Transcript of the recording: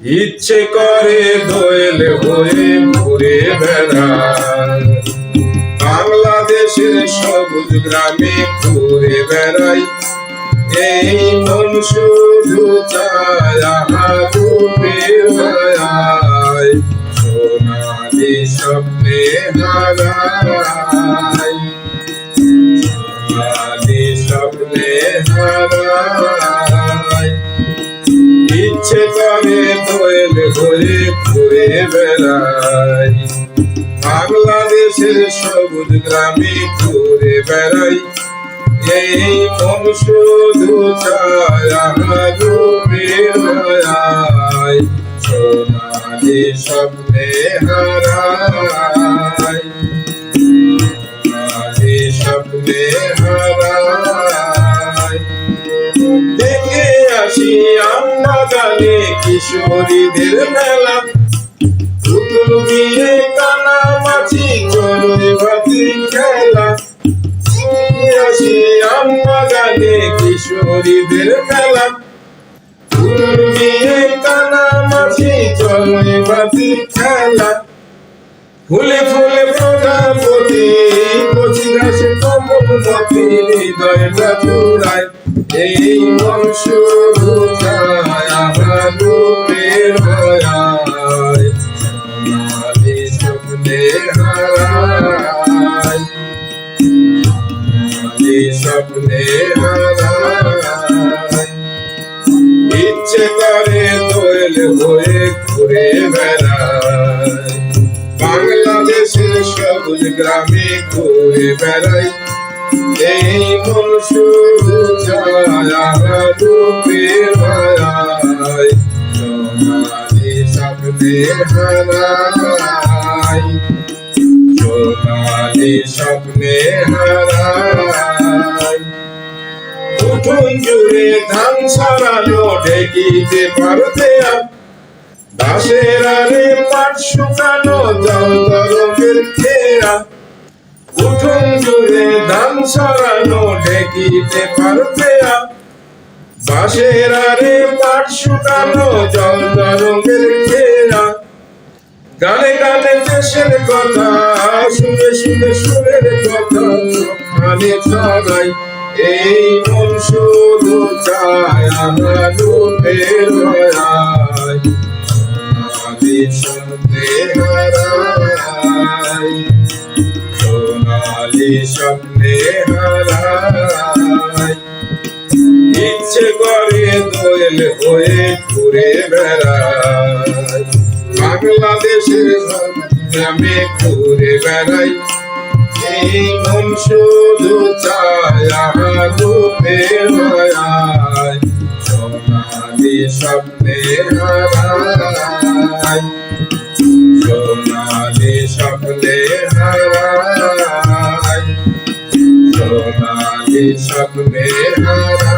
ইচ্ছে করে দোয়েল হয়ে ঘুরে বেড়াই, বাংলাদেশের সবুজ গ্রামে ঘুরে বেড়াই। এই মন শুধু চায় আমার রূপের মায়ায়, সোনালি স্বপ্নে হারাই, সোনালি স্বপ্নে হারাই। ইচ্ছে করে দোয়েল হয়ে ঘুরে বেড়াই, বাংলাদেশের সবুজ গ্রামে ঘুরে বেড়াই। এই মন শুধু চায় আমার রূপের মায়ায়, সোনালি স্বপ্নে হারাই, সোনালি স্বপ্নে হারাই। দেখে আসি আম্মা গানে কিশোরীদের মেলা, পুতুল বিয়ে কানামাছি চড়ুই ভাতি খেলা। আসি আম্মা গানে কিশোরীদের মেলা, পুতুল বিয়ে কানামাছি চড়ুই ভাতি খেলা। ফুলে ফুলে প্রজাপতি কচি ঘাসে কমলমতি হৃদয়টা জুড়ায়। এই মন শুধু চায় আমার রূপের মায়ায়, সোনালি স্বপ্নে হারাই, সোনালি স্বপ্নে হারাই। ইচ্ছে করে দোয়েল হয়ে ঘুরে বেড়াই, বাংলাদেশের সবুজ গ্রামে ঘুরে বেড়াই। এই মন শুধু চায় আমার রূপের মায়ায়, সোনালি স্বপ্নে হারাই, সোনালি স্বপ্নে হারাই। উঠোন জুড়ে ধান ছড়ানো ঢেকিতে পারতে আর, ঘাসের আরে পাট শুকানো জল তরঙ্গের ঘেরা। উঠোন জুড়ে ধান ছড়ানো ঢেকিতে পারতে আর, বাঁশের আরে পাট শুকানো জল তরঙ্গের ঘেরা। গানে গানে দেশের কথা, শুনে শুনে সুরের কথা কানে ছড়াই। এই মন শুধু চায় আমার রূপের মায়ায়, সোনালি স্বপ্নে হারাই, সোনালি স্বপ্নে হারাই। ইচ্ছে করে দোয়েল হয়ে ঘুরে বেড়াই, বাংলাদেশের গ্রামে ঘুরে বেড়াই। এই মন শুধু চায় আমার রূপের মায়ায়, সোনালি স্বপ্নে হারাই, সোনালি স্বপ্নে হারাই, সোনালি স্বপ্নে হারাই।